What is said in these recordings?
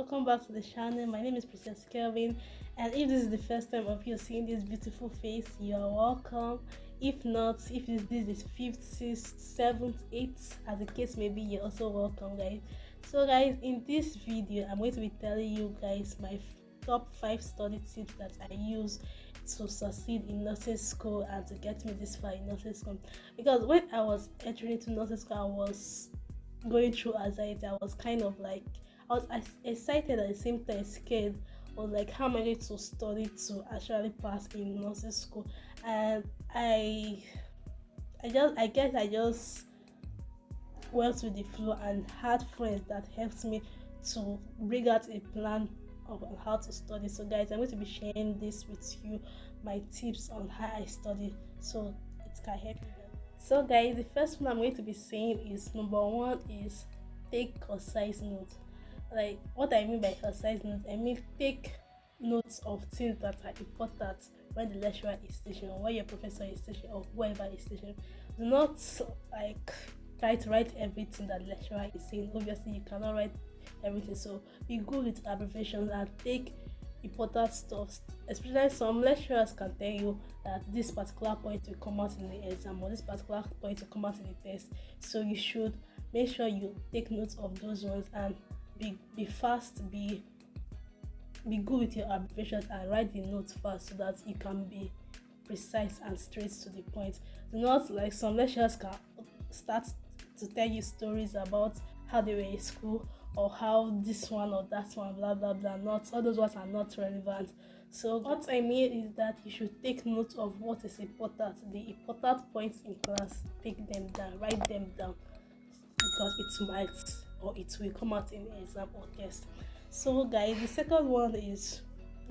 welcome back to the channel. My name is Princess Kelvin, and if this is the first time of you seeing this beautiful face, you are welcome. If not, if this is 5th, 6th, 7th, 8th, as the case may be, you're also welcome, guys. So guys, in this video I'm going to be telling you guys my top 5 study tips that I use to succeed in nursing school and to get me this far in nursing school. Because when I was entering into nursing school, I was going through anxiety. I was kind of like, I was excited at the same time scared. I was like, how am I going to study to actually pass in nursing school? And I just went with the flow and had friends that helped me to bring out a plan of how to study. So guys, I'm going to be sharing this with you, my tips on how I study, so it can help you. So guys, the first one I'm going to be saying is, number one is take concise notes. Like, what I mean by concise notes, I mean take notes of things that are important when the lecturer is teaching, or when your professor is teaching, or whoever is teaching. Do not like try to write everything that the lecturer is saying. Obviously you cannot write everything, so be good with abbreviations and take important stuff. Especially some lecturers can tell you that this particular point will come out in the exam, or this particular point will come out in the test, so you should make sure you take notes of those ones and be fast, be good with your abbreviations and write the notes fast so that you can be precise and straight to the point. Do not, like some lecturers can start to tell you stories about how they were in school, or how this one or that one, blah blah blah. Not all those words are not relevant. So what I mean is that you should take note of what is important, the important points in class. Take them down, write them down, because it might or it will come out in exam or test. So guys, the second one is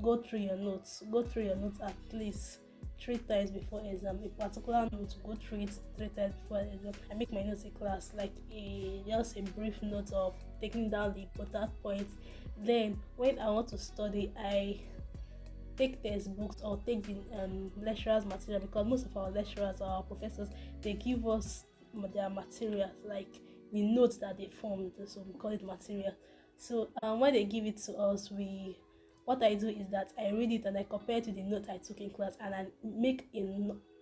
go through your notes. Go through your notes at least 3 times before exam. A particular note, go through it 3 times before exam. I make my notes in class, like just a brief note of taking down the important points. Then when I want to study, I take textbooks or take the lecturers' material, because most of our lecturers or our professors, they give us their materials, like the notes that they formed, so we call it material. So when they give it to us, what I do is that I read it and I compare it to the note I took in class, and I make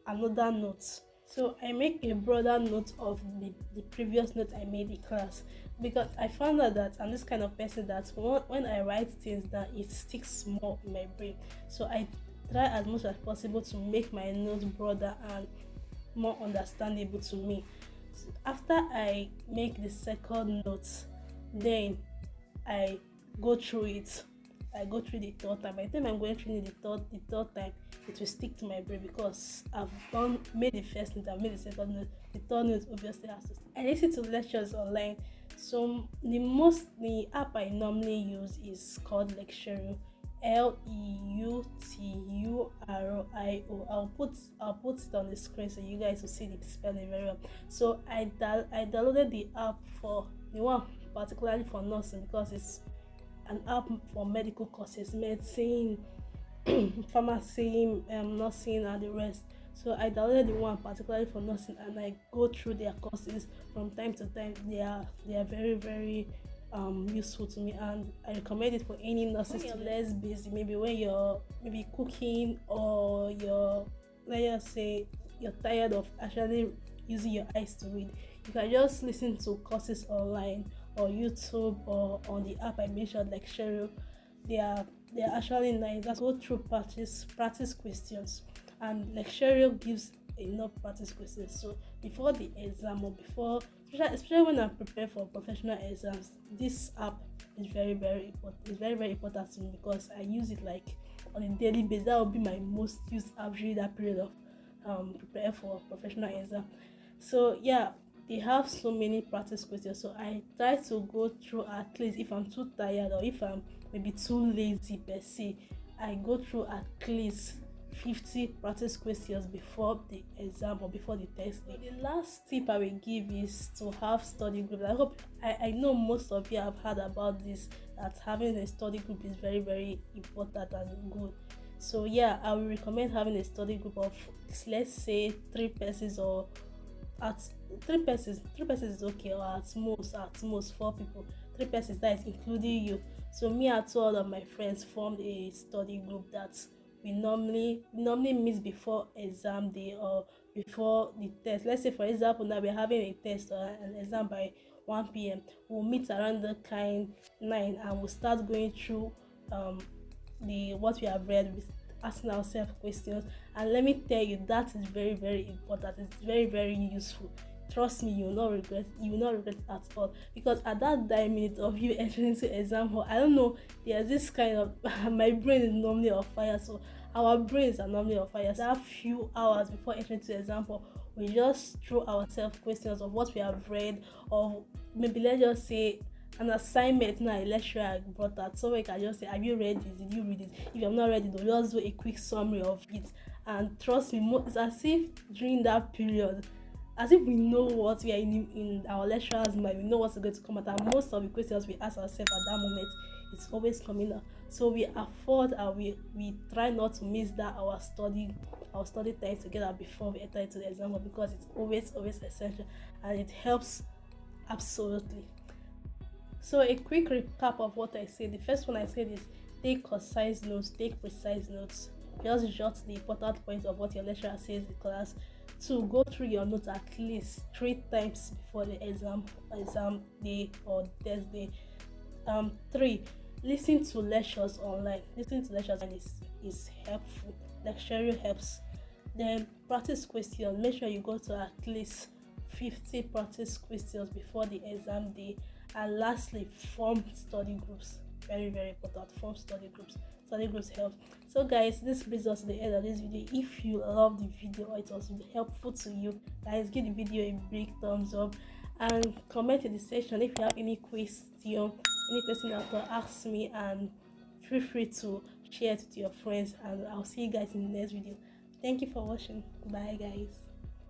another note. So I make a broader note of the previous note I made in class, because I found out that I'm this kind of person that when I write things that it sticks more in my brain. So I try as much as possible to make my notes broader and more understandable to me. So after I make the second note, then I go through it. I go through the third time. By the time I'm going through the third time, it will stick to my brain, because I've made the first note, I've made the second note, the third note obviously has to stick. I listen to lectures online. So the app I normally use is called Lecturio. Leuturio. I'll put it on the screen so you guys will see the spelling very well. So I downloaded the app for the one particularly for nursing, because it's an app for medical courses, medicine, pharmacy, nursing, and the rest. So I downloaded the one particularly for nursing, and I go through their courses from time to time. They are very very useful to me, and I recommend it for any nurses. When you're less busy, maybe when you're cooking, or let's say you're tired of actually using your eyes to read, you can just listen to courses online or YouTube, or on the app I mentioned, like Lecturio. They're actually nice. Just go through practice questions, and Lecturio gives enough practice questions. So before the exam, or before, especially when I'm preparing for professional exams, this app is very very important. It's very very important to me, because I use it like on a daily basis. That will be my most used app during that period of prepare for professional exam. So yeah, they have so many practice questions, so I try to go through, at least if I'm too tired or if I'm maybe too lazy per se, I go through at least 50 practice questions before the exam or before the test day. The last tip I will give is to have study groups. I know most of you have heard about this, that having a study group is very very important and good. So yeah, I will recommend having a study group of, let's say, 3 persons, or at 3 persons is okay, or at most 4 people. 3 persons, that is including you. So me and two other of my friends formed a study group that we normally meet before exam day or before the test. Let's say for example now we're having a test or an exam by 1 p.m. We'll meet around the kind 9 and we'll start going through um the what we have read, with asking ourselves questions. And let me tell you, that is very very important. It's very very useful. Trust me, you will not regret it at all, because at that 9 minutes of you entering into exam hall, I don't know, there's this kind of my brain is normally on fire, so our brains are normally on fire. So that few hours before entering into exam hall, we just throw ourselves questions of what we have read, or maybe let's just say an assignment now a lecturer brought that, so we can just say, have you read this, did you read it? If you're not ready, they'll just do a quick summary of it. And trust me, it's as if during that period, as if we know what we are in our lecturer's mind, we know what's going to come out, and most of the questions we ask ourselves at that moment, it's always coming out. So we afford and we try not to miss that our study time together before we enter into the exam, because it's always essential and it helps absolutely. So a quick recap of what I said. The first one I said is take concise notes, take precise notes. Just jot the important points of what your lecturer says in class. 2, go through your notes at least 3 times before the exam day or test day. 3, listen to lectures online. Listening to lectures online is helpful. Lecturing helps. Then practice questions. Make sure you go to at least 50 practice questions before the exam day. And lastly, form study groups. Very very important. Form study groups. Study groups help. So guys, this brings us to the end of this video. If you love the video or it was helpful to you, guys, give the video a big thumbs up and comment in the section if you have any question that will ask me, and feel free to share it with your friends. And I'll see you guys in the next video. Thank you for watching. Bye guys.